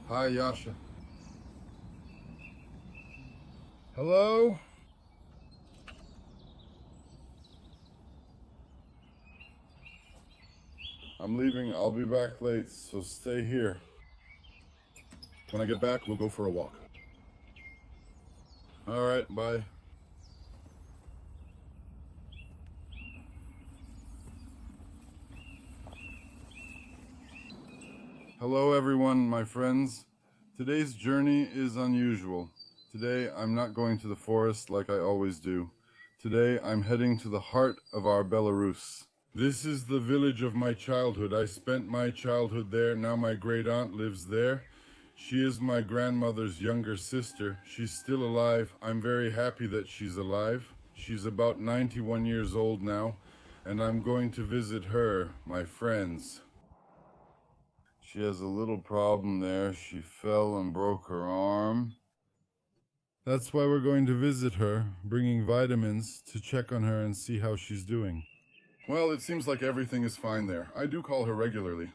Hi, Yasha. Hello? I'm leaving. I'll be back late, so stay here. When I get back, we'll go for a walk. Alright, bye. Hello, everyone, my friends. Today's journey is unusual. Today, I'm not going to the forest like I always do. Today, I'm heading to the heart of our Belarus. This is the village of my childhood. I spent my childhood there. Now my great aunt lives there. She is my grandmother's younger sister. She's still alive. I'm very happy that she's alive. She's about 91 years old now, and I'm going to visit her, my friends. She has a little problem there. She fell and broke her arm. That's why we're going to visit her, bringing vitamins to check on her and see how she's doing. Well, it seems like everything is fine there. I do call her regularly.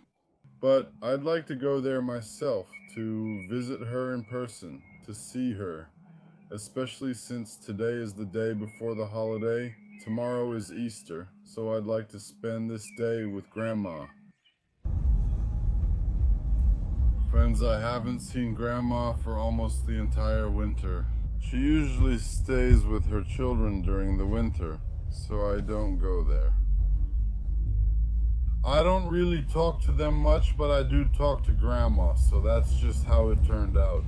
But I'd like to go there myself to visit her in person, to see her, especially since today is the day before the holiday. Tomorrow is Easter, so I'd like to spend this day with Grandma. Friends, I haven't seen Grandma for almost the entire winter. She usually stays with her children during the winter, so I don't go there. I don't really talk to them much, but I do talk to Grandma, so that's just how it turned out.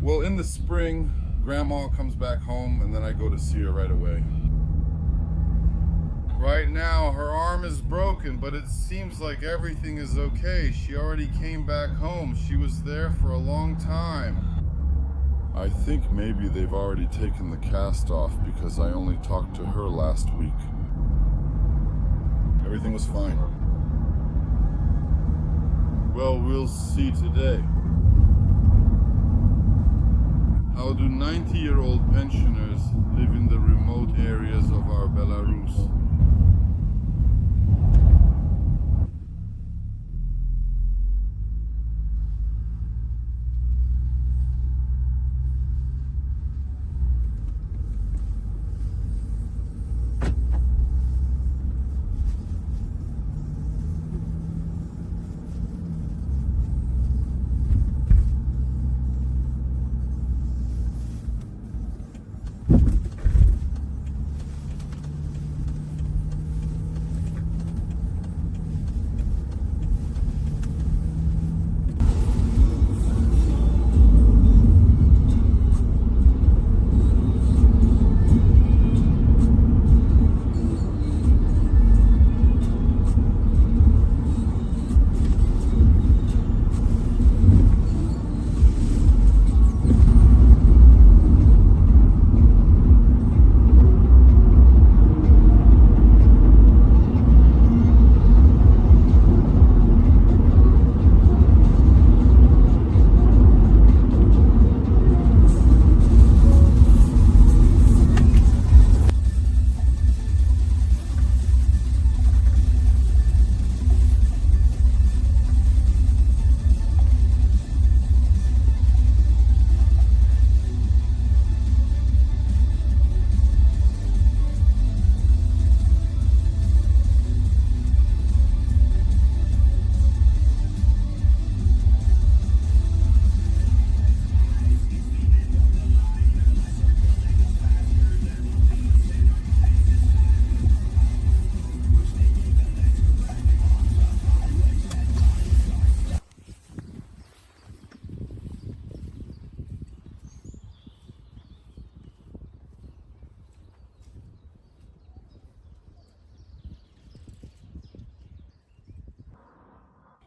Well, in the spring, Grandma comes back home, and then I go to see her right away. Right now, her arm is broken, but it seems like everything is okay. She already came back home. She was there for a long time. I think maybe they've already taken the cast off because I only talked to her last week. Everything was fine. Well, we'll see today. How do 90-year-old pensioners live in the remote areas of our Belarus?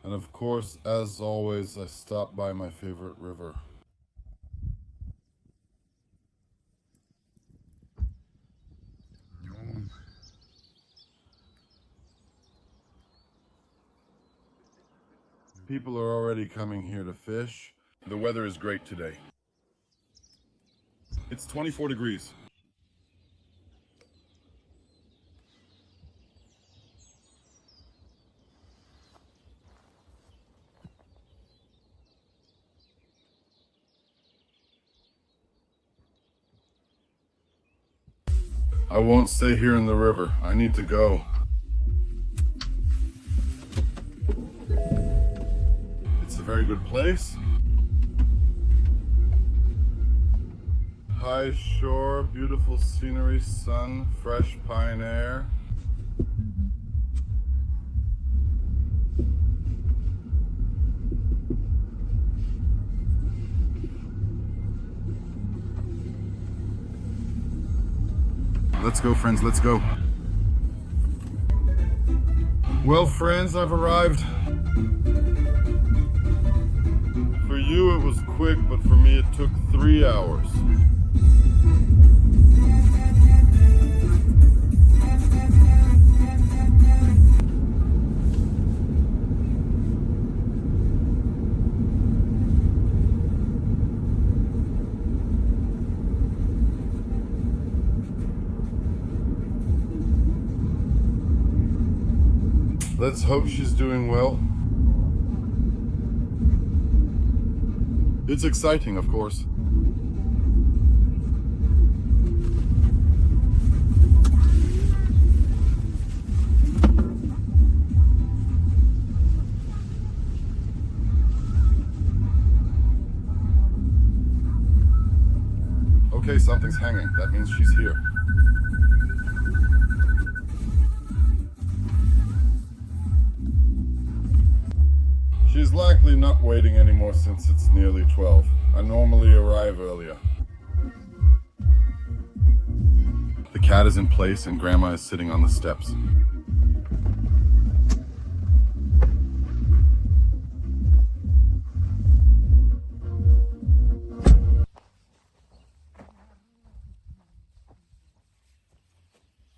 And of course, as always, I stop by my favorite river. People are already coming here to fish. The weather is great today. It's 24 degrees. I won't stay here in the river. I need to go. It's a very good place. High shore, beautiful scenery, sun, fresh pine air. Let's go, friends, let's go. Well, friends, I've arrived. For you, it was quick, but for me, it took 3 hours. Let's hope she's doing well. It's exciting, of course. Okay, something's hanging. That means she's here. She's likely not waiting anymore since it's nearly 12. I normally arrive earlier. The cat is in place and Grandma is sitting on the steps.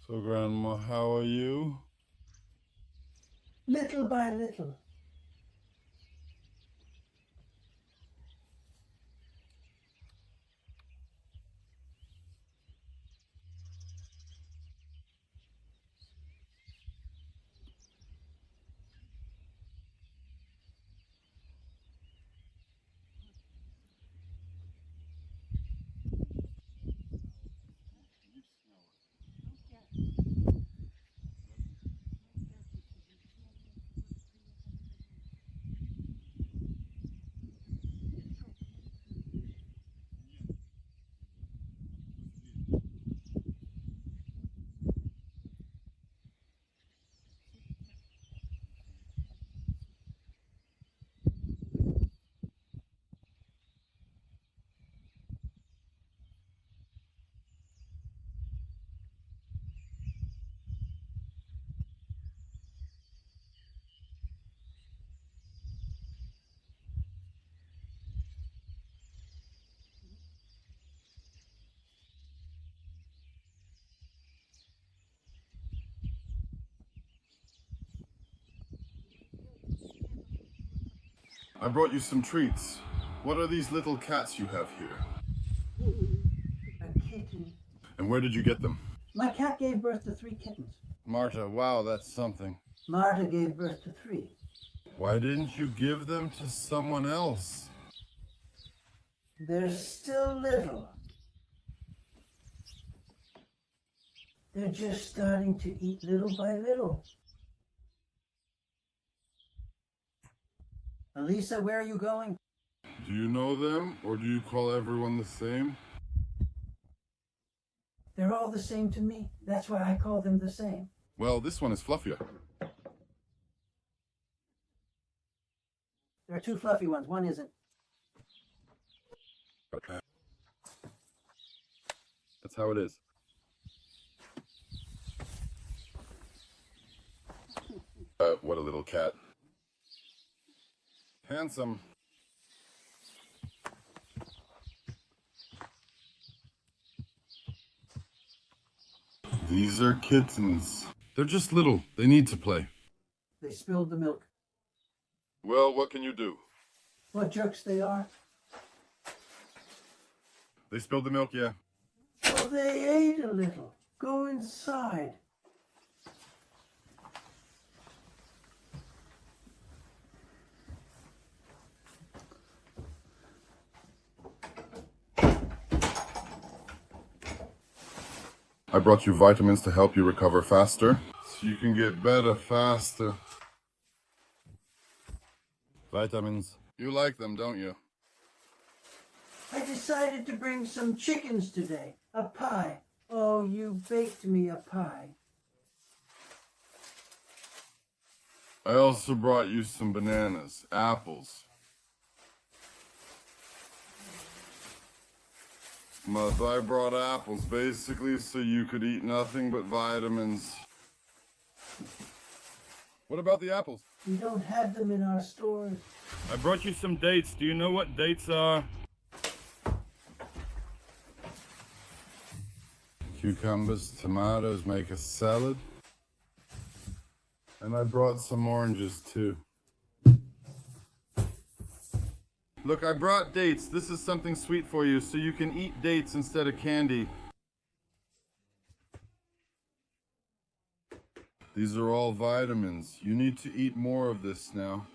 So, Grandma, how are you? Little by little. I brought you some treats. What are these little cats you have here? A kitten. And where did you get them? My cat gave birth to 3 kittens. Marta, wow, that's something. Marta gave birth to 3. Why didn't you give them to someone else? They're still little. They're just starting to eat little by little. Elisa, where are you going? Do you know them, or do you call everyone the same? They're all the same to me. That's why I call them the same. Well, this one is fluffier. There are 2 fluffy ones. One isn't. That's how it is. What a little cat. Handsome. These are kittens. They're just little. They need to play. They spilled the milk. Well, what can you do? What jerks they are. They spilled the milk, yeah. Oh, they ate a little. Go inside. I I brought you vitamins to help you recover faster, so you can get better faster. Vitamins. You like them, don't you? I decided to bring some chickens today. A pie. Oh, you baked me a pie. I also brought you some bananas, apples. I brought apples basically so you could eat nothing but vitamins. What about the apples? We don't have them in our stores. I brought you some dates. Do you know what dates are? Cucumbers, tomatoes make a salad. And I brought some oranges too. Look, I brought dates. This is something sweet for you, so you can eat dates instead of candy. These are all vitamins. You need to eat more of this now.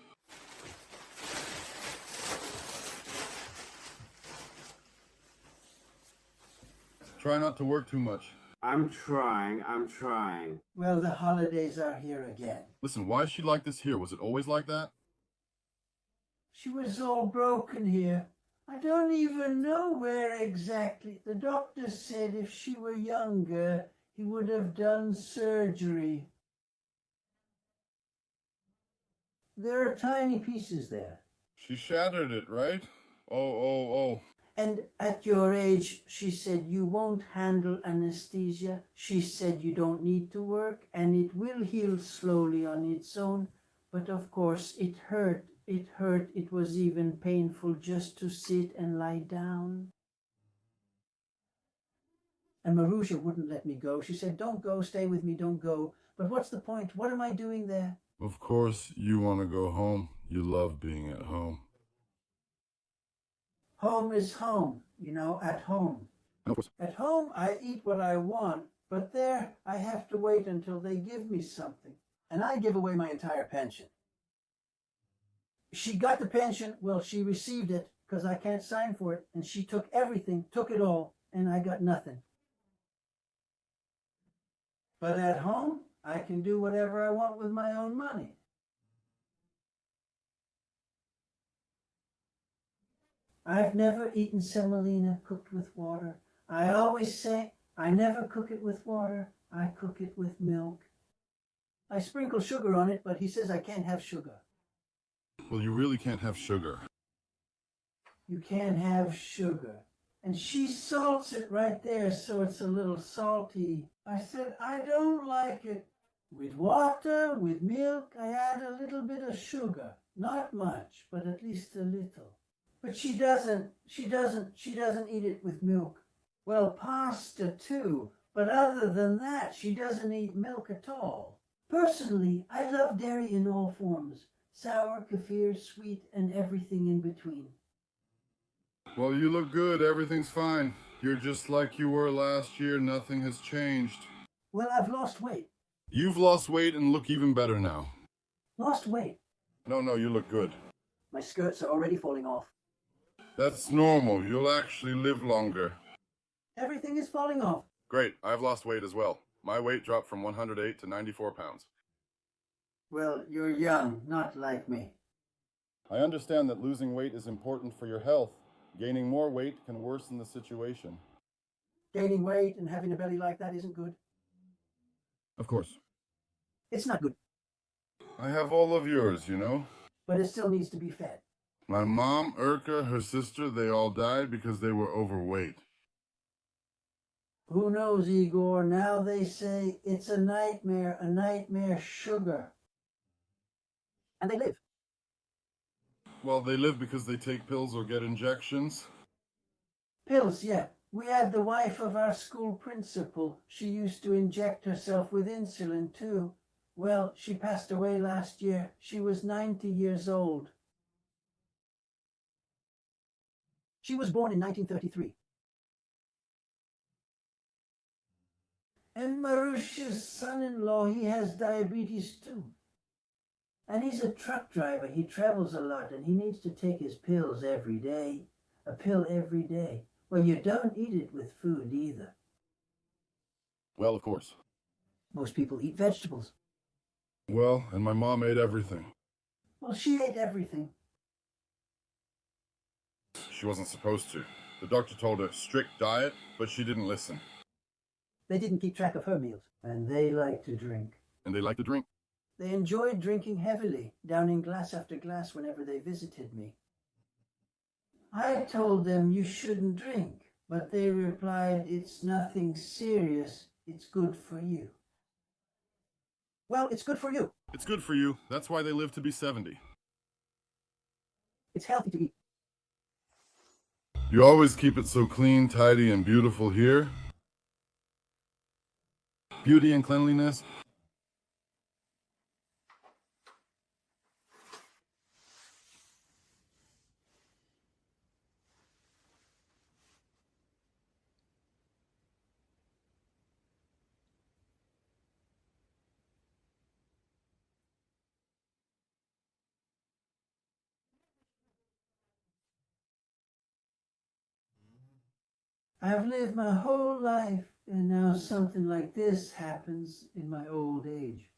Try not to work too much. I'm trying. Well, the holidays are here again. Listen, why is she like this here? Was it always like that? She was all broken here. I don't even know where exactly. The doctor said if she were younger, he would have done surgery. There are tiny pieces there. She shattered it, right? Oh. And at your age, she said you won't handle anesthesia. She said you don't need to work and it will heal slowly on its own. But of course, it hurt. It was even painful just to sit and lie down. And Marusha wouldn't let me go. She said, don't go, stay with me, don't go. But what's the point? What am I doing there? Of course, you want to go home. You love being at home. Home is home, at home. Of course. At home, I eat what I want, but there I have to wait until they give me something. And I give away my entire pension. She got the pension, well, she received it because I can't sign for it, and she took everything, took it all, and I got nothing. But at home, I can do whatever I want with my own money. I've never eaten semolina cooked with water. I always say, I never cook it with water, I cook it with milk. I sprinkle sugar on it, but he says I can't have sugar. Well, you really can't have sugar. You can't have sugar. And she salts it right there, so it's a little salty. I said, I don't like it. With water, with milk, I add a little bit of sugar. Not much, but at least a little. But she doesn't eat it with milk. Well, pasta too, but other than that, she doesn't eat milk at all. Personally, I love dairy in all forms. Sour, kefir, sweet, and everything in between. Well, you look good. Everything's fine. You're just like you were last year. Nothing has changed. Well, I've lost weight. You've lost weight and look even better now. Lost weight? No, you look good. My skirts are already falling off. That's normal. You'll actually live longer. Everything is falling off. Great. I've lost weight as well. My weight dropped from 108 to 94 pounds. Well, you're young, not like me. I understand that losing weight is important for your health. Gaining more weight can worsen the situation. Gaining weight and having a belly like that isn't good. Of course. It's not good. I have all of yours, you know. But it still needs to be fed. My mom, Urka, her sister, they all died because they were overweight. Who knows, Igor? Now they say it's a nightmare sugar. And they live. Well, they live because they take pills or get injections. Pills, yeah. We had the wife of our school principal. She used to inject herself with insulin, too. Well, she passed away last year. She was 90 years old. She was born in 1933. And Marusha's son-in-law, he has diabetes, too. And he's a truck driver. He travels a lot, and he needs to take his pills every day. A pill every day. Well, you don't eat it with food either. Well, of course. Most people eat vegetables. Well, and my mom ate everything. Well, she ate everything. She wasn't supposed to. The doctor told her strict diet, but she didn't listen. They didn't keep track of her meals. And they liked to drink. And they like to drink. They enjoyed drinking heavily, downing glass after glass whenever they visited me. I told them you shouldn't drink, but they replied, it's nothing serious, it's good for you. Well, it's good for you. It's good for you. That's why they live to be 70. It's healthy to eat. You always keep it so clean, tidy, and beautiful here. Beauty and cleanliness. I've lived my whole life, and now something like this happens in my old age.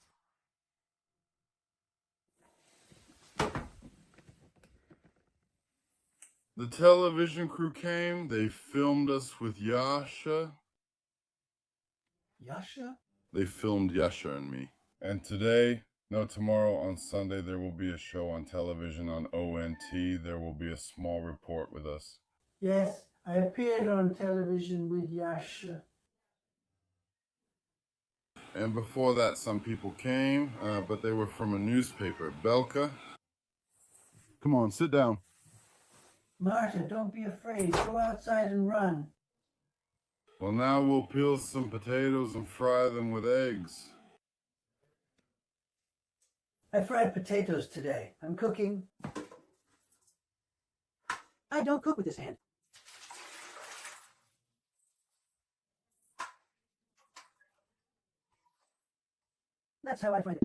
The television crew came. They filmed us with Yasha. Yasha? They filmed Yasha and me. And today, no, tomorrow on Sunday, there will be a show on television on ONT. There will be a small report with us. Yes, I appeared on television with Yasha. And before that, some people came, but they were from a newspaper. Belka. Come on, sit down. Marta, don't be afraid. Go outside and run. Well, now we'll peel some potatoes and fry them with eggs. I fried potatoes today. I'm cooking. I don't cook with this hand. That's how I find it.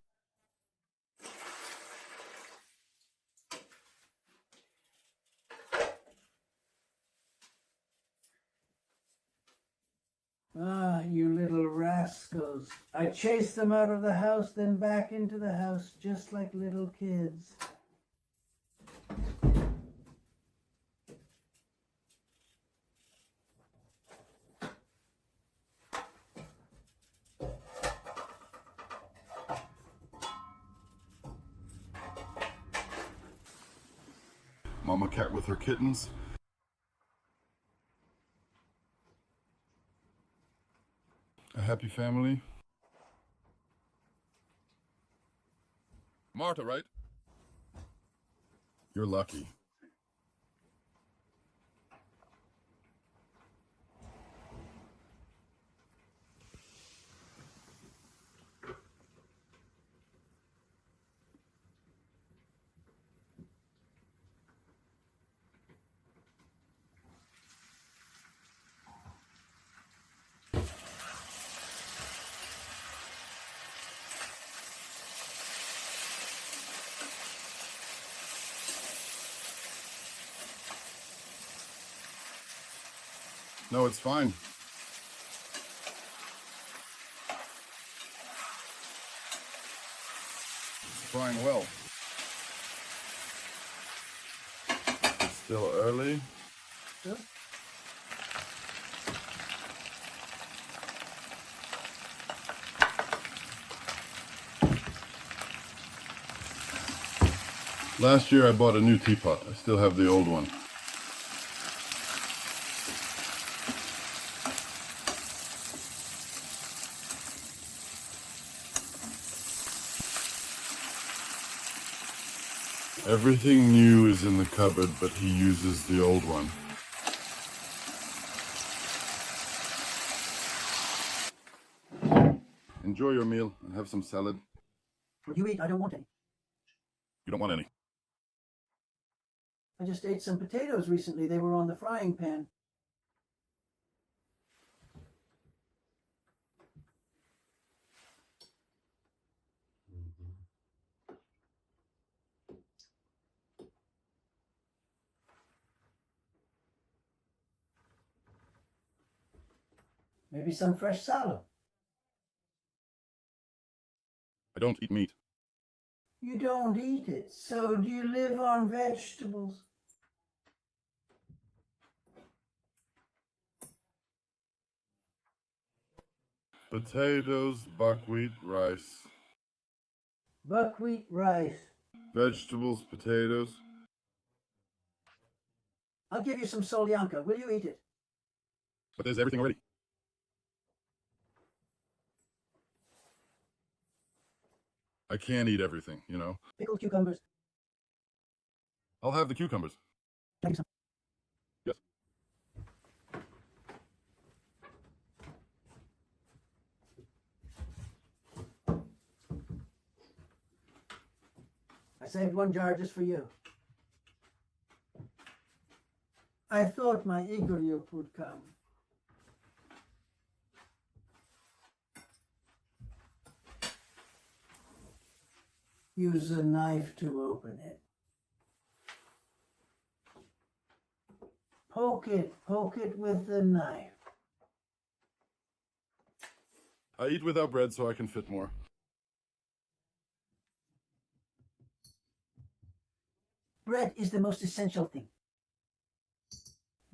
Ah, you little rascals. I chased them out of the house, then back into the house, just like little kids. Mama cat with her kittens. A happy family. Marta, right? You're lucky. No, it's fine. It's frying well. It's still early. Huh? Last year I bought a new teapot. I still have the old one. Everything new is in the cupboard, but he uses the old one. Enjoy your meal and have some salad. Will you eat? I don't want any. You don't want any. I just ate some potatoes recently. They were on the frying pan. Maybe some fresh salad. I don't eat meat. You don't eat it, so do you live on vegetables? Potatoes, buckwheat, rice. Buckwheat rice. Vegetables, potatoes. I'll give you some solyanka. Will you eat it? But there's everything already. I can't eat everything, you know. Pickled cucumbers. I'll have the cucumbers. Thank you, son. Yes. I saved one jar just for you. I thought my Igoruk would come. Use a knife to open it. Poke it with the knife. I eat without bread so I can fit more. Bread is the most essential thing.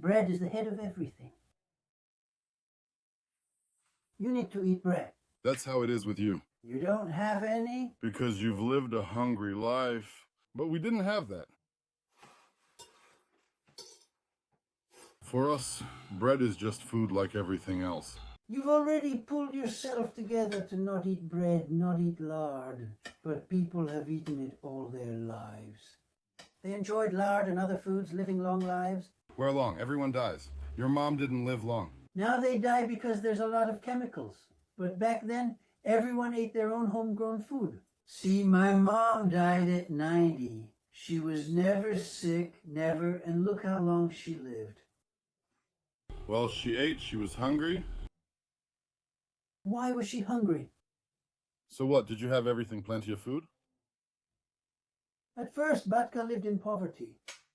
Bread is the head of everything. You need to eat bread. That's how it is with you. You don't have any? Because you've lived a hungry life. But we didn't have that. For us, bread is just food like everything else. You've already pulled yourself together to not eat bread, not eat lard. But people have eaten it all their lives. They enjoyed lard and other foods, living long lives. Where long? Everyone dies. Your mom didn't live long. Now they die because there's a lot of chemicals. But back then, everyone ate their own homegrown food. See, my mom died at 90. She was never sick, never, and look how long she lived. Well, she ate, she was hungry. Why was she hungry? So what, did you have everything, plenty of food? At first, Batka lived in poverty.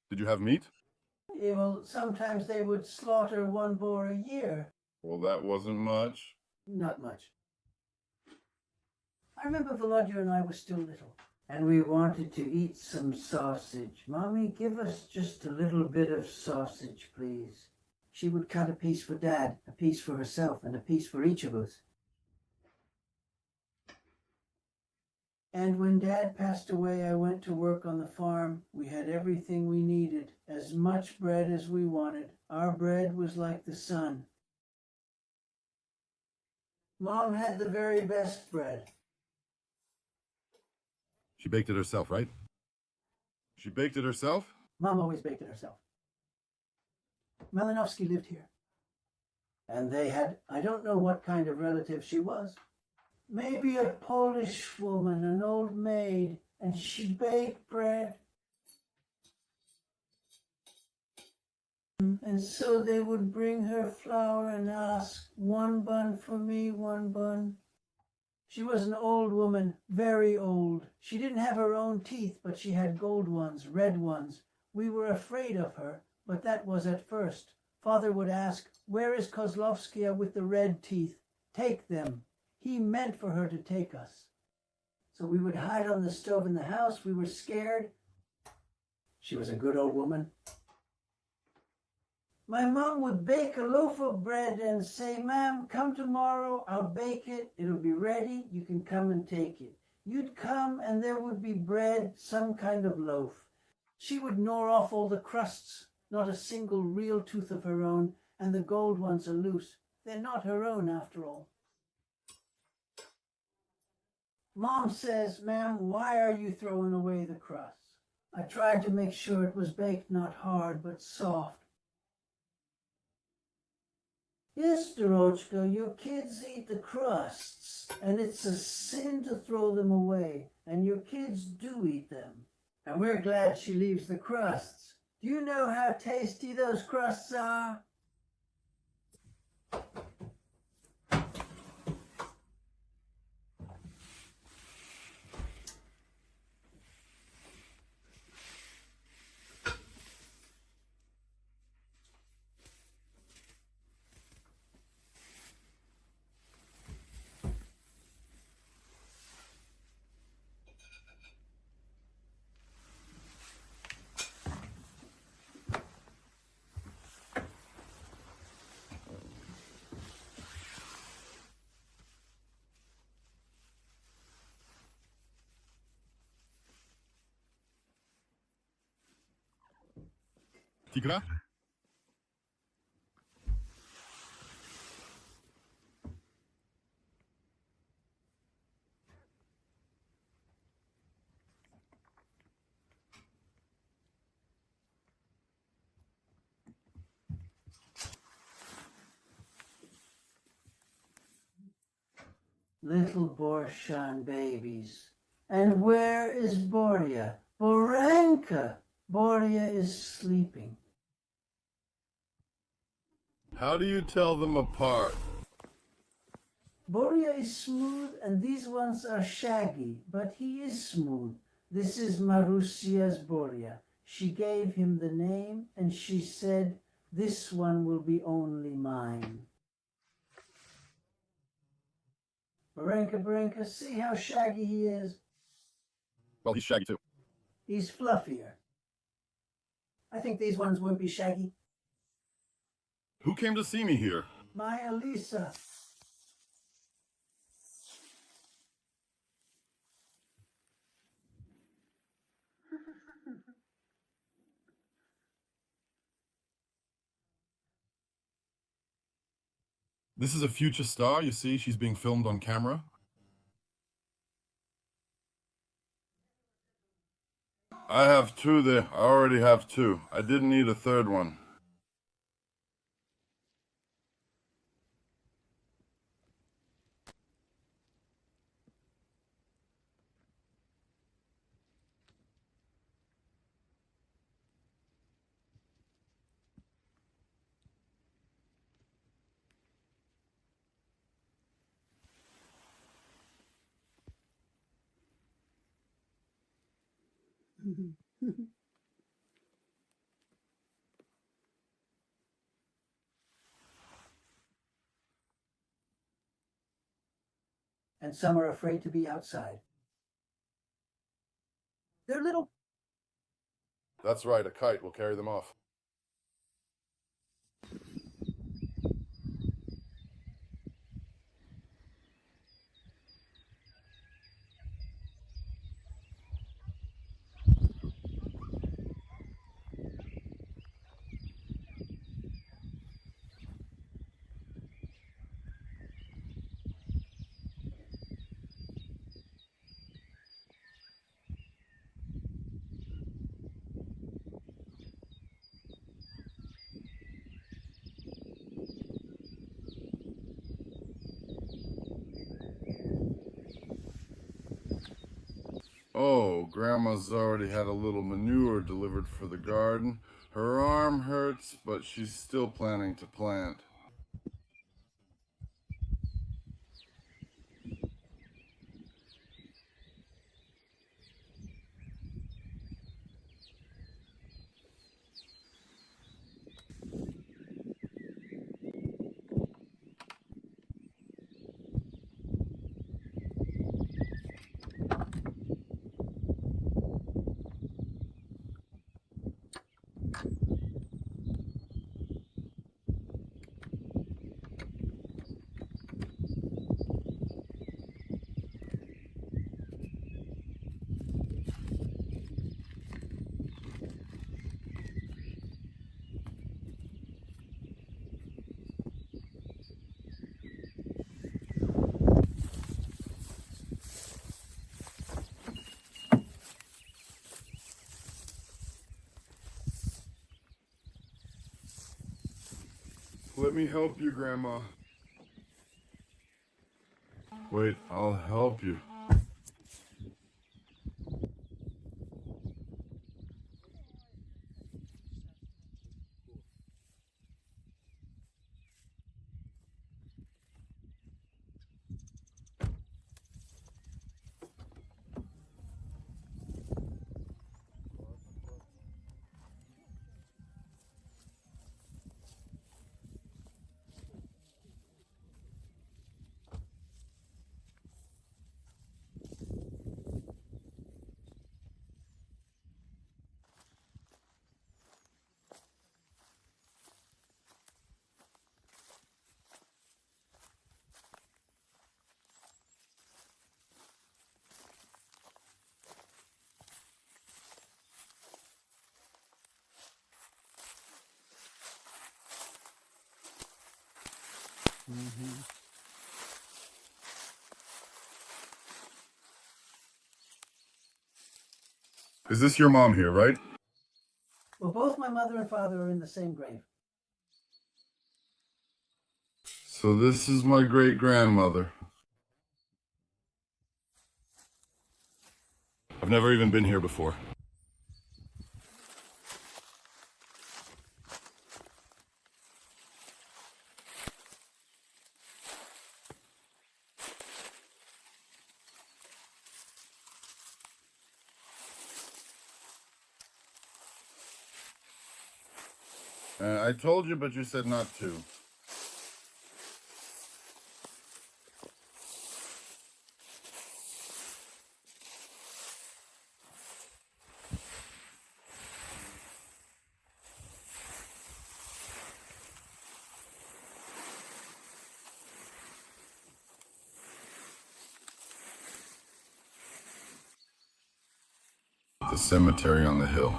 Did you have meat? Yeah, well, sometimes they would slaughter one boar a year. Well, that wasn't much. Not much. I remember Volodya and I were still little, and we wanted to eat some sausage. Mommy, give us just a little bit of sausage, please. She would cut a piece for Dad, a piece for herself, and a piece for each of us. And when Dad passed away, I went to work on the farm. We had everything we needed, as much bread as we wanted. Our bread was like the sun. Mom had the very best bread. She baked it herself, right? She baked it herself? Mom always baked it herself. Malinovsky lived here. And they had, I don't know what kind of relative she was. Maybe a Polish woman, an old maid, and she baked bread. And so they would bring her flour and ask, one bun for me, one bun. She was an old woman, very old. She didn't have her own teeth, but she had gold ones, red ones. We were afraid of her, but that was at first. Father would ask, where is Kozlovskaya with the red teeth? Take them. He meant for her to take us. So we would hide on the stove in the house. We were scared. She was a good old woman. My mom would bake a loaf of bread and say, Ma'am, come tomorrow. I'll bake it. It'll be ready. You can come and take it. You'd come and there would be bread, some kind of loaf. She would gnaw off all the crusts, not a single real tooth of her own, and the gold ones are loose. They're not her own after all. Mom says, Ma'am, why are you throwing away the crusts? I tried to make sure it was baked not hard, but soft. Yes, Dorochka, your kids eat the crusts, and it's a sin to throw them away, and your kids do eat them. And we're glad she leaves the crusts. Do you know how tasty those crusts are? Tigra? Little Borshan babies. And where is Borya? Boranka! Borya is sleeping. How do you tell them apart? Borya is smooth and these ones are shaggy, but he is smooth. This is Marusia's Borya. She gave him the name and she said, "This one will be only mine." Barenka, see how shaggy he is? Well, he's shaggy too. He's fluffier. I think these ones won't be shaggy. Who came to see me here? My Elisa. This is a future star, you see, she's being filmed on camera. I have two there. I already have two. I didn't need a third one. And some are afraid to be outside. They're little. That's right, a kite will carry them off. Oh, Grandma's already had a little manure delivered for the garden. Her arm hurts, but she's still planning to plant. Let me help you, Grandma. Wait, I'll help you. Is this your mom here, right? Well, both my mother and father are in the same grave. So this is my great-grandmother. I've never even been here before. I told you, but you said not to. The cemetery on the hill.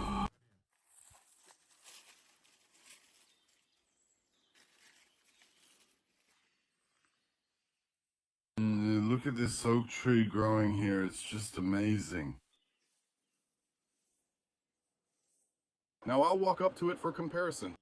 Look at this oak tree growing here. It's just amazing. Now I'll walk up to it for comparison.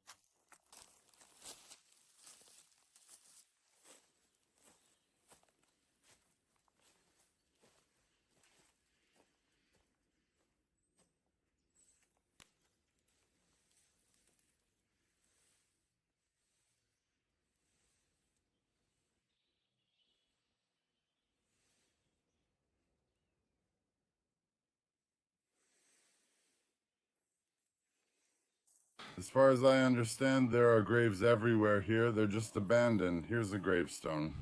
As far as I understand, there are graves everywhere here. They're just abandoned. Here's a gravestone.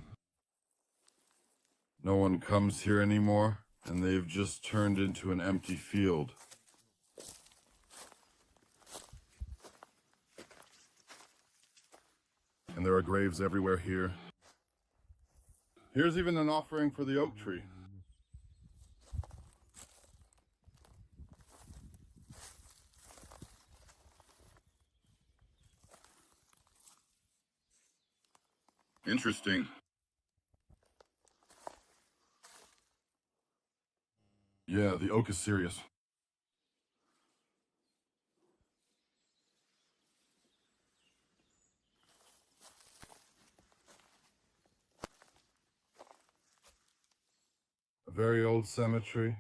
No one comes here anymore, and they've just turned into an empty field. And there are graves everywhere here. Here's even an offering for the oak tree. Interesting. Yeah, the oak is serious. A very old cemetery.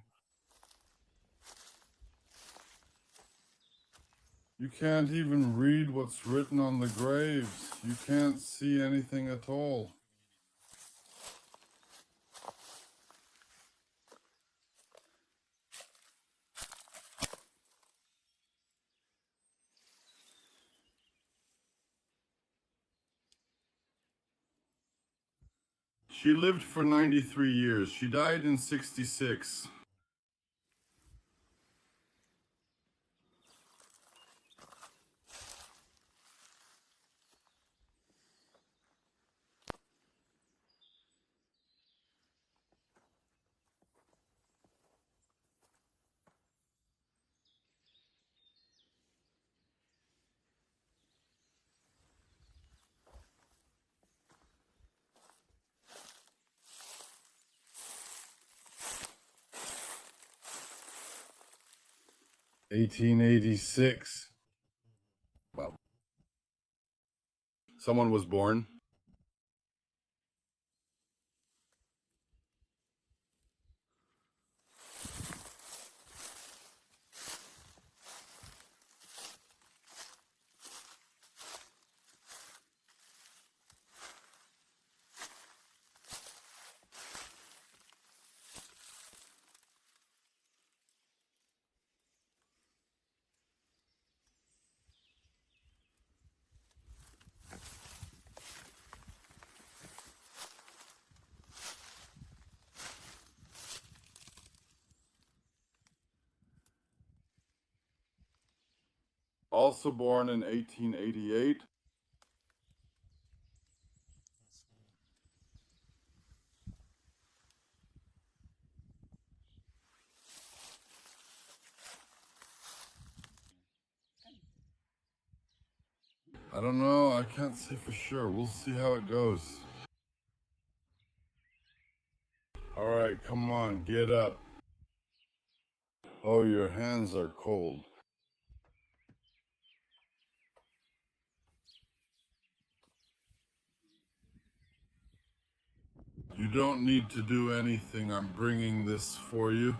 You can't even read what's written on the graves. You can't see anything at all. She lived for 93 years. She died in 66. (1886). Well, someone was born. Also born in 1888. I don't know. I can't say for sure. We'll see how it goes. come on, get up. Oh, your hands are cold. You don't need to do anything. I'm bringing this for you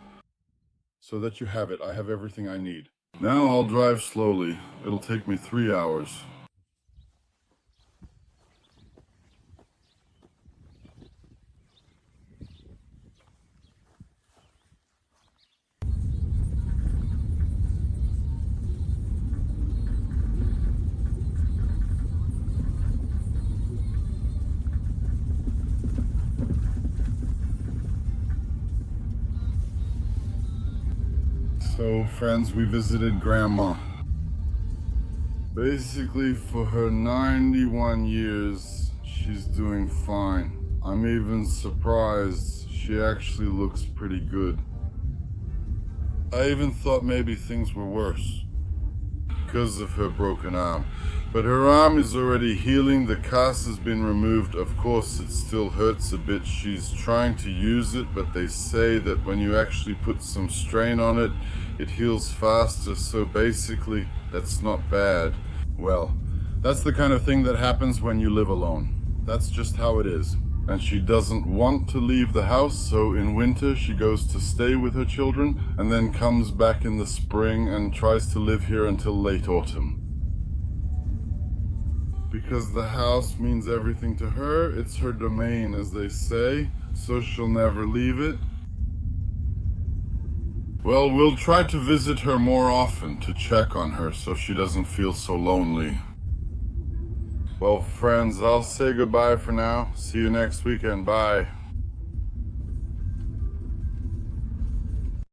so that you have it. I have everything I need. Now I'll drive slowly. It'll take me 3 hours. So, friends, we visited Grandma. Basically, for her 91 years, she's doing fine. I'm even surprised. She actually looks pretty good. I even thought maybe things were worse because of her broken arm. But her arm is already healing. The cast has been removed. Of course, it still hurts a bit. She's trying to use it, but they say that when you actually put some strain on it, it heals faster. So basically, that's not bad. Well, that's the kind of thing that happens when you live alone. That's just how it is. And she doesn't want to leave the house, so in winter she goes to stay with her children and then comes back in the spring and tries to live here until late autumn. Because the house means everything to her, it's her domain, as they say, so she'll never leave it. Well, we'll try to visit her more often to check on her so she doesn't feel so lonely. Well, friends, I'll say goodbye for now. See you next weekend. Bye.